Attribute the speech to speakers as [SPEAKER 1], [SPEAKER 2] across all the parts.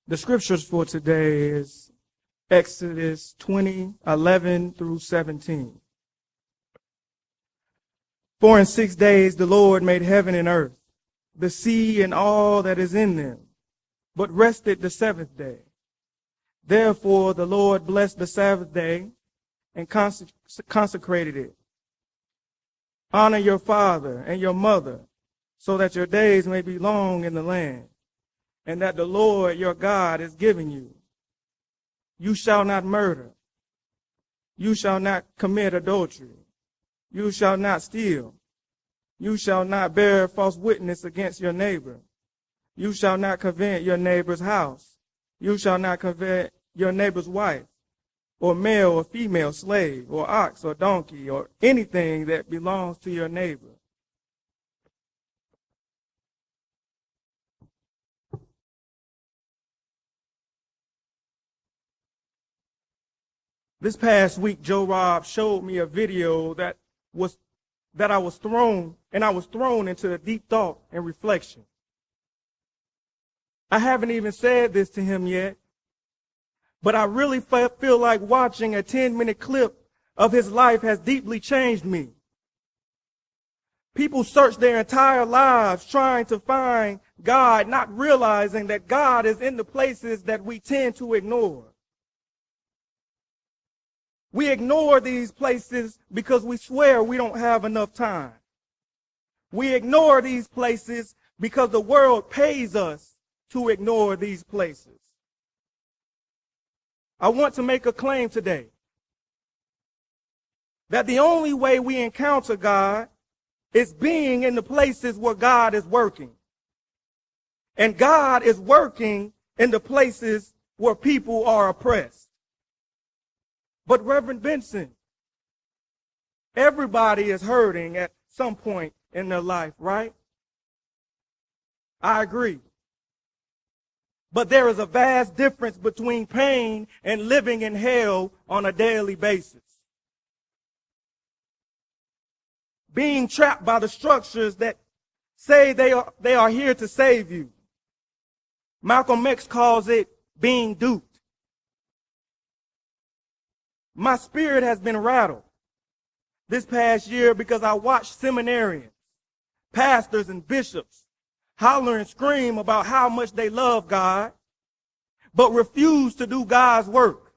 [SPEAKER 1] The scriptures for today is Exodus 20:11 through 17. For in 6 days the Lord made heaven and earth, the sea and all that is in them, but rested the seventh day. Therefore the Lord blessed the Sabbath day and consecrated it. Honor your father and your mother, so that your days may be long in the land, and that the Lord your God is giving you. You shall not murder. You shall not commit adultery. You shall not steal. You shall not bear false witness against your neighbor. You shall not covet your neighbor's house. You shall not covet your neighbor's wife, or male or female slave, or ox or donkey, or anything that belongs to your neighbor. This past week, Joe Rob showed me a video that I was thrown into a deep thought and reflection. I haven't even said this to him yet, but I really feel like watching a 10-minute clip of his life has deeply changed me. People search their entire lives trying to find God, not realizing that God is in the places that we tend to ignore. We ignore these places because we swear we don't have enough time. We ignore these places because the world pays us to ignore these places. I want to make a claim today that the only way we encounter God is being in the places where God is working. And God is working in the places where people are oppressed. But Reverend Benson, everybody is hurting at some point in their life, right? I agree. But there is a vast difference between pain and living in hell on a daily basis. Being trapped by the structures that say they are here to save you. Malcolm X calls it being duped. My spirit has been rattled this past year because I watched seminarians, pastors, and bishops holler and scream about how much they love God, but refuse to do God's work.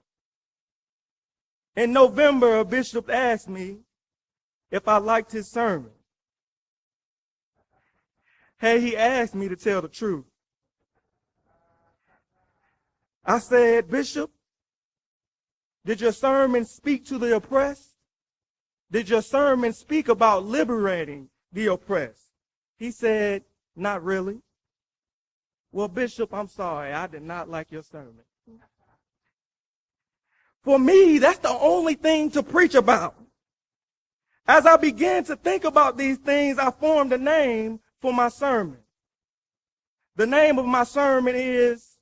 [SPEAKER 1] In November, a bishop asked me if I liked his sermon. Hey, he asked me to tell the truth. I said, Bishop, did your sermon speak to the oppressed? Did your sermon speak about liberating the oppressed? He said, not really. Well, Bishop, I'm sorry. I did not like your sermon. For me, that's the only thing to preach about. As I began to think about these things, I formed a name for my sermon. The name of my sermon is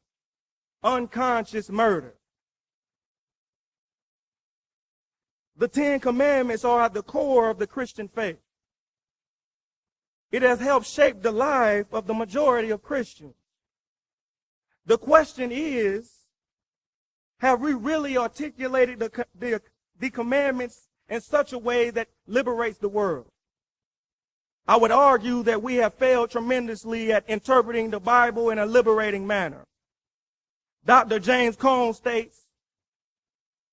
[SPEAKER 1] Unconscious Murder. The 10 Commandments are at the core of the Christian faith. It has helped shape the life of the majority of Christians. The question is, have we really articulated the commandments in such a way that liberates the world? I would argue that we have failed tremendously at interpreting the Bible in a liberating manner. Dr. James Cone states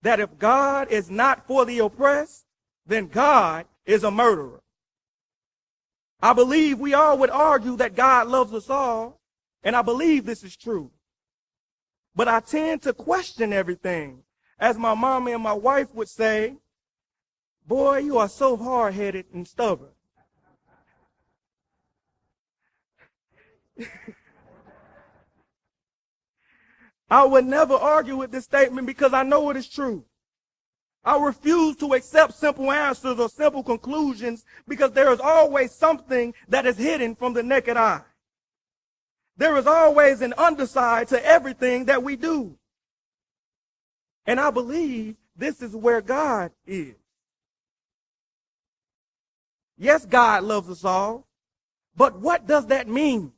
[SPEAKER 1] that if God is not for the oppressed, then God is a murderer. I believe we all would argue that God loves us all, and I believe this is true. But I tend to question everything. As my mama and my wife would say, boy, you are so hard-headed and stubborn. I would never argue with this statement because I know it is true. I refuse to accept simple answers or simple conclusions because there is always something that is hidden from the naked eye. There is always an underside to everything that we do. And I believe this is where God is. Yes, God loves us all, but what does that mean?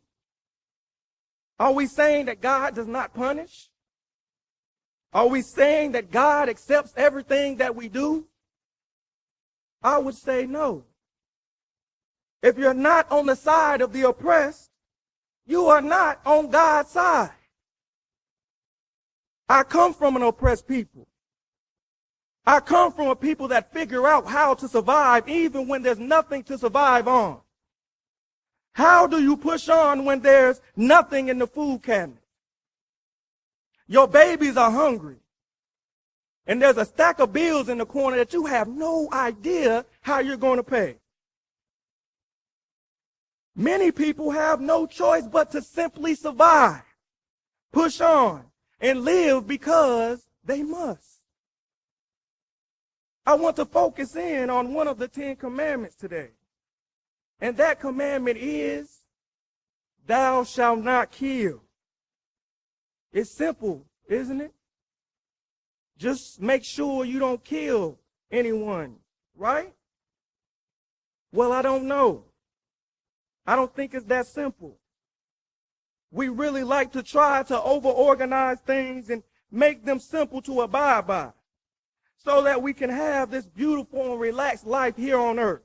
[SPEAKER 1] Are we saying that God does not punish? Are we saying that God accepts everything that we do? I would say no. If you're not on the side of the oppressed, you are not on God's side. I come from an oppressed people. I come from a people that figure out how to survive even when there's nothing to survive on. How do you push on when there's nothing in the food cabinet? Your babies are hungry. And there's a stack of bills in the corner that you have no idea how you're going to pay. Many people have no choice but to simply survive, push on, and live because they must. I want to focus in on one of the 10 commandments today. And that commandment is, thou shalt not kill. It's simple, isn't it? Just make sure you don't kill anyone, right? Well, I don't know. I don't think it's that simple. We really like to try to over-organize things and make them simple to abide by so that we can have this beautiful and relaxed life here on earth.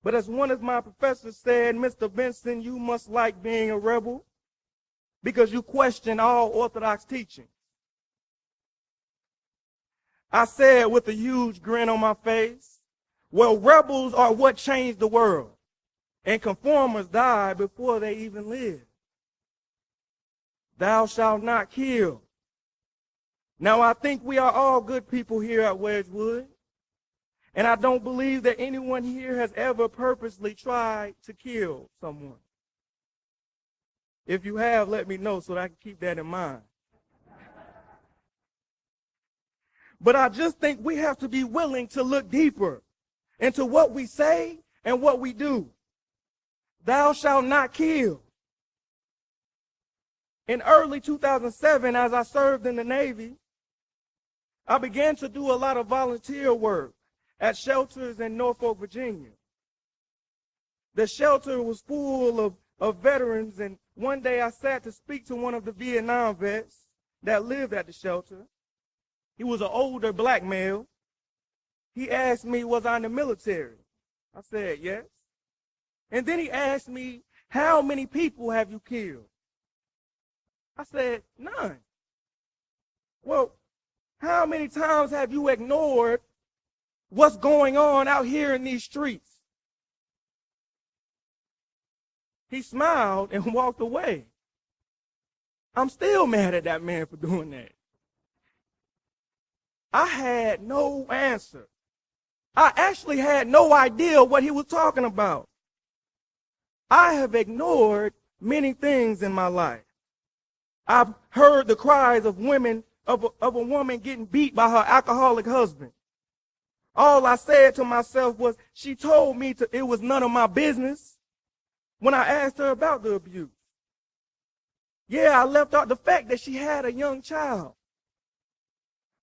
[SPEAKER 1] But as one of my professors said, Mr. Benson, you must like being a rebel because you question all orthodox teaching. I said with a huge grin on my face, well, rebels are what changed the world, and conformers die before they even live. Thou shalt not kill. Now, I think we are all good people here at Wedgewood, and I don't believe that anyone here has ever purposely tried to kill someone. If you have, let me know so that I can keep that in mind. But I just think we have to be willing to look deeper into what we say and what we do. Thou shalt not kill. In early 2007, as I served in the Navy, I began to do a lot of volunteer work at shelters in Norfolk, Virginia. The shelter was full of veterans, and one day I sat to speak to one of the Vietnam vets that lived at the shelter. He was an older black male. He asked me, was I in the military? I said, yes. And then he asked me, how many people have you killed? I said, none. Well, how many times have you ignored what's going on out here in these streets? He smiled and walked away. I'm still mad at that man for doing that. I had no answer. I actually had no idea what he was talking about. I have ignored many things in my life. I've heard the cries of women, of a woman getting beat by her alcoholic husband. All I said to myself was, she told me it was none of my business when I asked her about the abuse. Yeah, I left out the fact that she had a young child.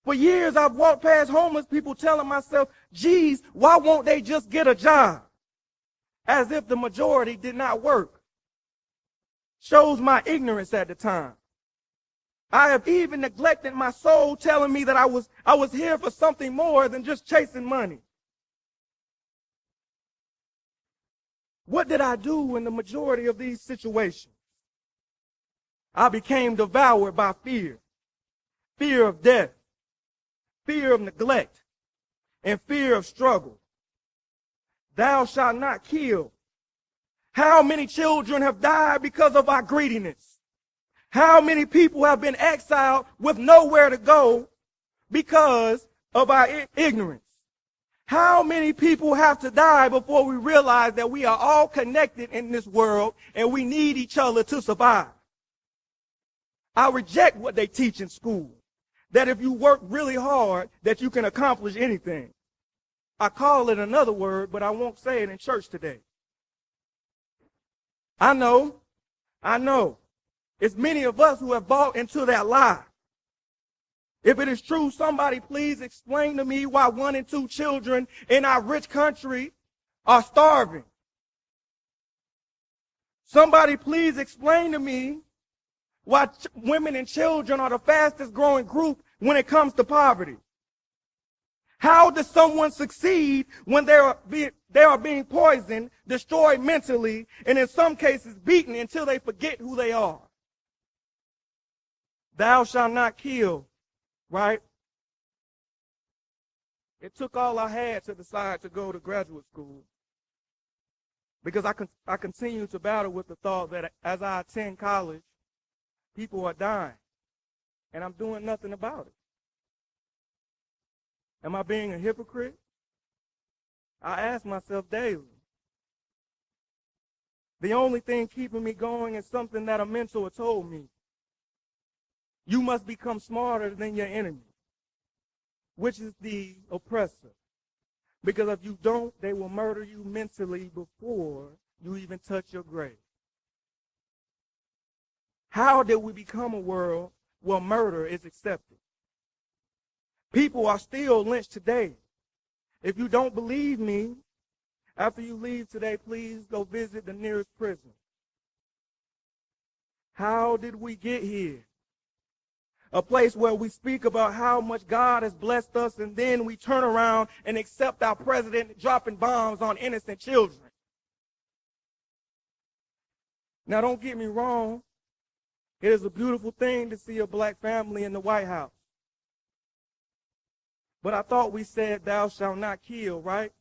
[SPEAKER 1] For years, I've walked past homeless people telling myself, geez, why won't they just get a job? As if the majority did not work. Shows my ignorance at the time. I have even neglected my soul telling me that I was here for something more than just chasing money. What did I do in the majority of these situations? I became devoured by fear. Fear of death. Fear of neglect. And fear of struggle. Thou shalt not kill. How many children have died because of our greediness? How many people have been exiled with nowhere to go because of our ignorance? How many people have to die before we realize that we are all connected in this world and we need each other to survive? I reject what they teach in school, that if you work really hard, that you can accomplish anything. I call it another word, but I won't say it in church today. I know. It's many of us who have bought into that lie. If it is true, somebody please explain to me why 1 in 2 children in our rich country are starving. Somebody please explain to me why women and children are the fastest growing group when it comes to poverty. How does someone succeed when they are being poisoned, destroyed mentally, and in some cases beaten until they forget who they are? Thou shalt not kill, right? It took all I had to decide to go to graduate school, because I continue to battle with the thought that as I attend college, people are dying, and I'm doing nothing about it. Am I being a hypocrite? I ask myself daily. The only thing keeping me going is something that a mentor told me. You must become smarter than your enemy, which is the oppressor. Because if you don't, they will murder you mentally before you even touch your grave. How did we become a world where murder is accepted? People are still lynched today. If you don't believe me, after you leave today, please go visit the nearest prison. How did we get here? A place where we speak about how much God has blessed us, and then we turn around and accept our president dropping bombs on innocent children. Now, don't get me wrong. It is a beautiful thing to see a black family in the White House. But I thought we said thou shalt not kill, right?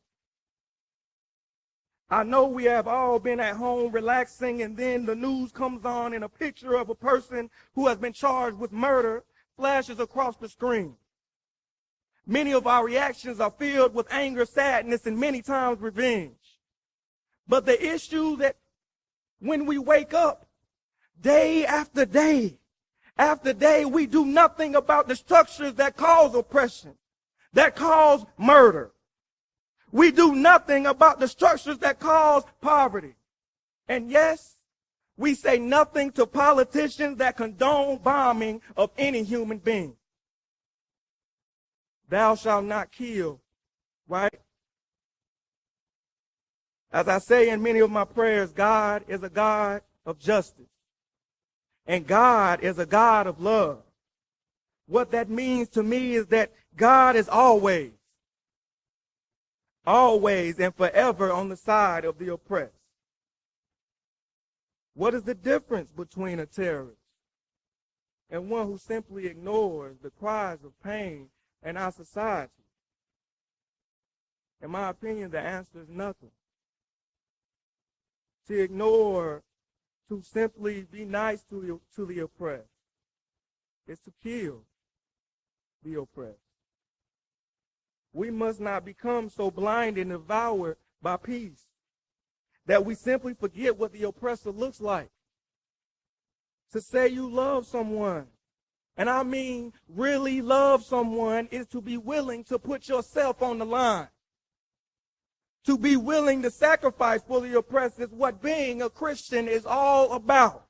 [SPEAKER 1] I know we have all been at home relaxing, and then the news comes on and a picture of a person who has been charged with murder flashes across the screen. Many of our reactions are filled with anger, sadness, and many times revenge. But the issue that when we wake up day after day, we do nothing about the structures that cause oppression, that cause murder. We do nothing about the structures that cause poverty. And yes, we say nothing to politicians that condone bombing of any human being. Thou shalt not kill, right? As I say in many of my prayers, God is a God of justice. And God is a God of love. What that means to me is that God is always and forever on the side of the oppressed. What is the difference between a terrorist and one who simply ignores the cries of pain in our society? In my opinion, the answer is nothing. To ignore, to simply be nice to the oppressed, is to kill the oppressed. We must not become so blind and devoured by peace that we simply forget what the oppressor looks like. To say you love someone, and I mean really love someone, is to be willing to put yourself on the line. To be willing to sacrifice for the oppressed is what being a Christian is all about.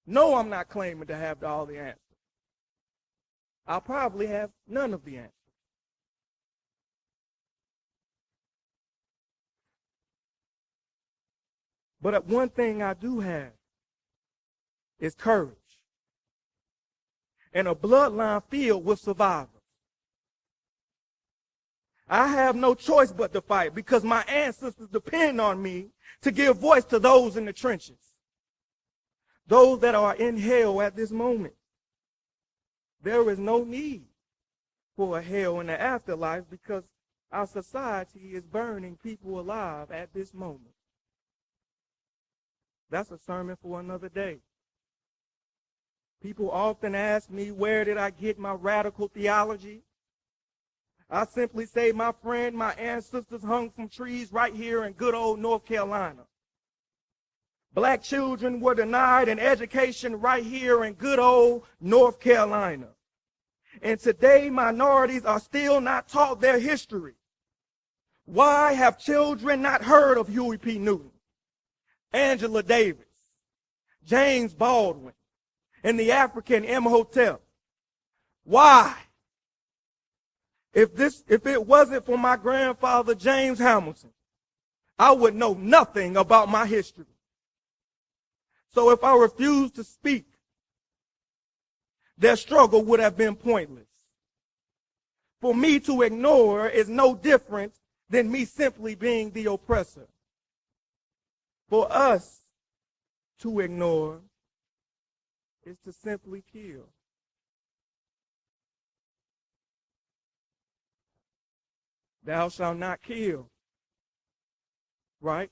[SPEAKER 1] No, I'm not claiming to have all the answers. I'll probably have none of the answers. But one thing I do have is courage and a bloodline filled with survivors. I have no choice but to fight because my ancestors depend on me to give voice to those in the trenches, those that are in hell at this moment. There is no need for a hell in the afterlife because our society is burning people alive at this moment. That's a sermon for another day. People often ask me, where did I get my radical theology? I simply say, my friend, my ancestors hung from trees right here in good old North Carolina. Black children were denied an education right here in good old North Carolina. And today, minorities are still not taught their history. Why have children not heard of Huey P. Newton, Angela Davis, James Baldwin, and the African Imhotep? Why? If it wasn't for my grandfather, James Hamilton, I would know nothing about my history. So if I refused to speak, their struggle would have been pointless. For me to ignore is no different than me simply being the oppressor. For us to ignore is to simply kill. Thou shalt not kill. Right?